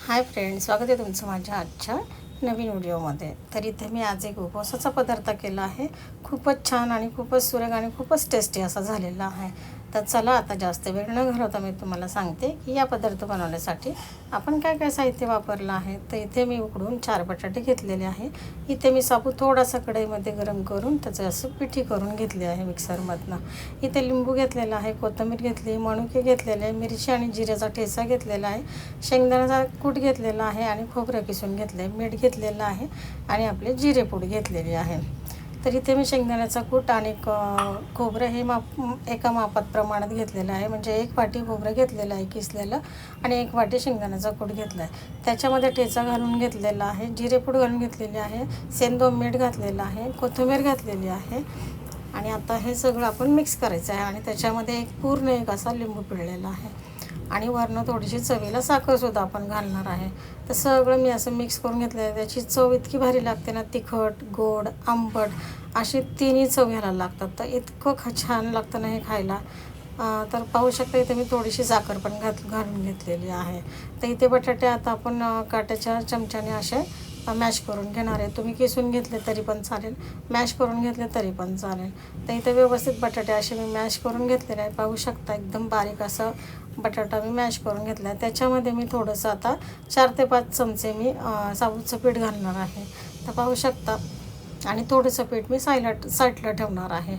Hi friends, स्वागत आहे तुमचं माझ्या आजच्या नवीन व्हिडिओमध्ये. तर इथे मी आज एक उपवासाचा पदार्थ केला आहे. खूपच छान आणि खूपच सुरेख आणि खूपच टेस्टी असा झालेला आहे. तर चला आता जास्त वेळ न घालवता मी तुम्हाला सांगते की या पदार्थ बनवण्यासाठी आपण काय काय साहित्य वापरलं आहे. तर इथे मी उकडून 4 बटाटे घेतलेले आहे. इथे मी साबू थोडासा कढईमध्ये गरम करून त्याचं असं पिठी करून घेतली आहे मिक्सरमधनं. इथे लिंबू घेतलेला आहे, कोथिंबीर घेतली, मनुके घेतलेले आहे, मिरची आणि जिऱ्याचा ठेचा घेतलेला आहे, शेंगदाण्याचा कूट घेतलेला आहे आणि खोबरं किसून घेतलं आहे, मीठ घेतलेलं आहे आणि आपले जिरेपूड घेतलेली आहे. तर इथे मी शेंगदाण्याचा कूट आणि खोबरं हे एका मापात प्रमाणात घेतलेलं आहे. म्हणजे 1 वाटी खोबरं घेतलेलं आहे किसलेलं आणि 1 वाटी शेंगदाण्याचा कूट घेतला आहे. त्याच्यामध्ये ठेचा घालून घेतलेला आहे, जिरेपूड घालून घेतलेली आहे, सेंदो मीठ घातलेलं आहे, कोथिंबीर घातलेली आहे आणि आता हे सगळं आपण मिक्स करायचं आहे. आणि त्याच्यामध्ये पूर्ण एक असा लिंबू पिळलेला आहे आणि वरनं थोडीशी चवीला साखरसुद्धा आपण घालणार आहे. तर सगळं मी असं मिक्स करून घेतलं आहे. त्याची चव इतकी भारी लागते ना, तिखट, गोड, आंबट अशी तिन्ही चव ह्याला लागतात. तर इतकं छान लागतं ना हे खायला. तर पाहू शकता इथे मी थोडीशी साखर पण घालून घेतलेली आहे. तर इथे बटाटे आता आपण काट्याच्या चमच्याने असे मॅश करून घेणार आहे. तुम्ही किसून घेतले तरी पण चालेल, मॅश करून घेतले तरी पण चालेल. तर इथे व्यवस्थित बटाटे असे मी मॅश करून घेतलेले आहे. पाहू शकता एकदम बारीक असं बटाटा मी मॅश करून घेतला आहे. त्याच्यामध्ये मी थोडंसं आता 4 ते 5 चमचे मी साबूचं पीठ घालणार आहे. तर पाहू शकता आणि थोडंसं पीठ मी साईडला ठेवणार आहे.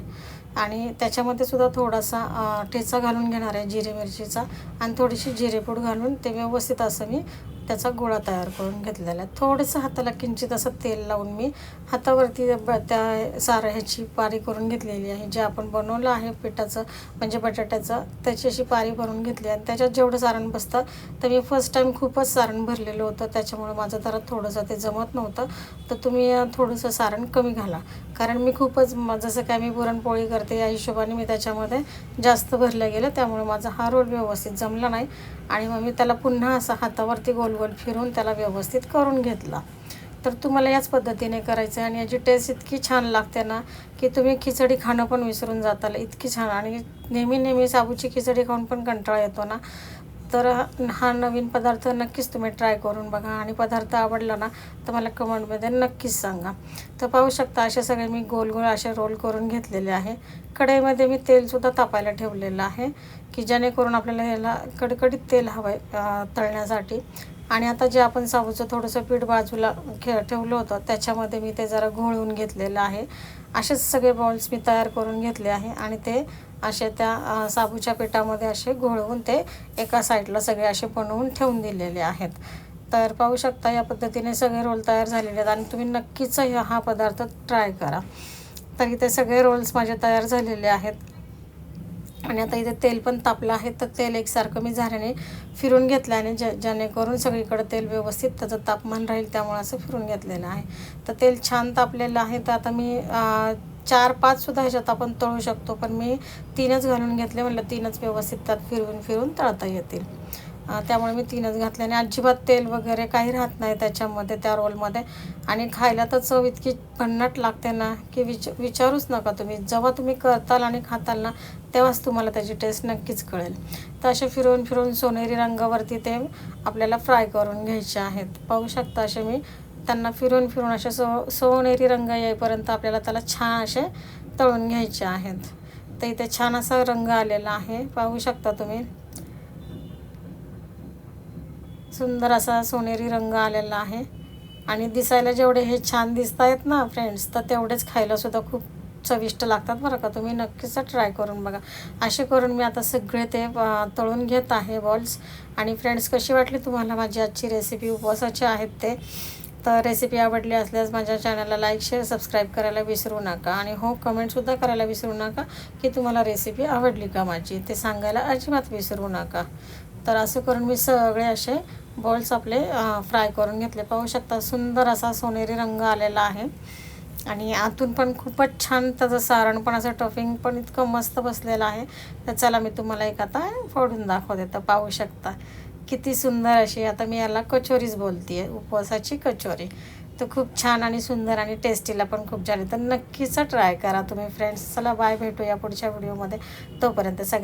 आणि त्याच्यामध्ये सुद्धा थोडासा ठेचा घालून घेणार आहे जिरे मिरचीचा आणि थोडीशी जिरेपूड घालून ते व्यवस्थित असं मी त्याचा गोळा तयार करून घेतलेला आहे. थोडंसं हाताला किंचित असं तेल लावून मी हातावरती त्या सारं ह्याची पारी करून घेतलेली आहे. जे आपण बनवलं आहे पिठाचं म्हणजे बटाट्याचं, त्याची अशी पारी भरून घेतली आणि त्याच्यात जेवढं सारण बसतं. तर मी फर्स्ट टाईम खूपच सारण भरलेलं होतं, त्याच्यामुळे माझं जरा थोडंसं ते जमत नव्हतं. तर तुम्ही थोडंसं सारण कमी घाला, कारण मी खूपच जसं काय मी पुरणपोळी करते या हिशोबाने मी त्याच्यामध्ये जास्त भरलं गेलं, त्यामुळे माझा हा रोल व्यवस्थित जमला नाही. आणि मग मी त्याला पुन्हा असं हातावरती गोल गोल फिरून त्याला व्यवस्थित करून घेतला. तर तुम्हाला याच पद्धतीने करायचं आहे आणि याची टेस्ट इतकी छान लागते ना की तुम्ही खिचडी खाणं पण विसरून जाताल, इतकी छान. आणि नेहमी साबूची खिचडी खाऊन पण कंटाळा येतो ना, तर हा नवीन पदार्थ नक्कीच तुम्ही ट्राय करून बघा. आणि पदार्थ आवडला ना तर मला कमेंटमध्ये नक्कीच सांगा. तर पाहू शकता असे सगळे मी गोल गोल असे रोल करून घेतलेले आहे. कढईमध्ये मी तेलसुद्धा तापायला ठेवलेलं आहे की जेणेकरून आपल्याला याला कडकडीत तेल हवं आहे तळण्यासाठी. आणि आता जे आपण साबूचं थोडंसं पीठ बाजूला ठेवलं होतं त्याच्यामध्ये मी ते जरा घोळवून घेतलेलं आहे. असेच सगळे बॉल्स मी तयार करून घेतले आहे आणि ते असे त्या साबूच्या पिठामध्ये असे घोळवून ते एका साईडला सगळे असे बनवून ठेवून दिलेले आहेत. तर पाहू शकता या पद्धतीने सगळे रोल तयार झालेले आहेत आणि तुम्ही नक्कीच हा पदार्थ ट्राय करा. तर इथे सगळे रोल्स माझे तयार झालेले आहेत आणि आता इथे तेल पण तापलं आहे. तर तेल एकसारखं मी झाऱ्याने फिरून घेतलं आणि जेणेकरून सगळीकडे तेल व्यवस्थित त्याचं तापमान राहील, त्यामुळे असं फिरून घेतलेलं आहे. तर तेल छान तापलेलं आहे. तर आता मी 4-5 सुद्धा ह्याच्यात आपण तळू शकतो, पण मी 3च घालून घेतले. म्हटलं 3च व्यवस्थित त्यात फिरून तळता येतील, त्यामुळे मी 3च घातले. आणि अजिबात तेल वगैरे काही राहत नाही त्याच्यामध्ये त्या रोलमध्ये. आणि खायला तर चव इतकी भन्नाट लागते ना की विचारूच नका तुम्ही. जेव्हा तुम्ही करताल आणि खाताल ना तेव्हाच तुम्हाला त्याची टेस्ट नक्कीच कळेल. तर असे फिरून सोनेरी रंगावरती ते आपल्याला फ्राय करून घ्यायचे आहेत. पाहू शकता असे मी त्यांना फिरून असे सोनेरी रंग येईपर्यंत आपल्याला त्याला छान असे तळून घ्यायचे आहेत. तर इथे छान असा रंग आलेला आहे, पाहू शकता तुम्ही. सुंदर असा सोनेरी रंग आलेला आहे आणि दिसायला जेवढे हे छान दिसत आहेत ना फ्रेंड्स, तर तेवढेच खायलासुद्धा खूप चविष्ट लागतात बरं का. तुम्ही नक्कीच ट्राय करून बघा. असे करून मी आता सगळे ते तळून घेत आहे बॉल्स. आणि फ्रेंड्स, कशी वाटली तुम्हाला माझी आजची रेसिपी? उपवासाचे आहेत ते. तर रेसिपी आवडली असल्यास माझ्या चॅनलला लाईक, शेअर, सबस्क्राईब करायला विसरू नका. आणि हो, कमेंटसुद्धा करायला विसरू नका की तुम्हाला रेसिपी आवडली का माझी, ते सांगायला अजिबात विसरू नका. तर असं करून मी सगळे असे बॉल्स आपले फ्राय करून घेतले. पाहू शकता सुंदर असा सोनेरी रंग आलेला आहे आणि आतून पण खूपच छान त्याचं सारण पण असं टफिंग पण इतकं मस्त बसलेलं आहे. तर चला मी तुम्हाला एक आता फोडून दाखवते. तर पाहू शकता किती सुंदर अशी, आता मी याला कचोरीच बोलते आहे, उपवासाची कचोरी. तर खूप छान आणि सुंदर आणि टेस्टीला पण खूप छान आहे. तर नक्कीच ट्राय करा तुम्ही फ्रेंड्स. चला बाय, भेटूया पुढच्या व्हिडिओमध्ये. तोपर्यंत सगळ्या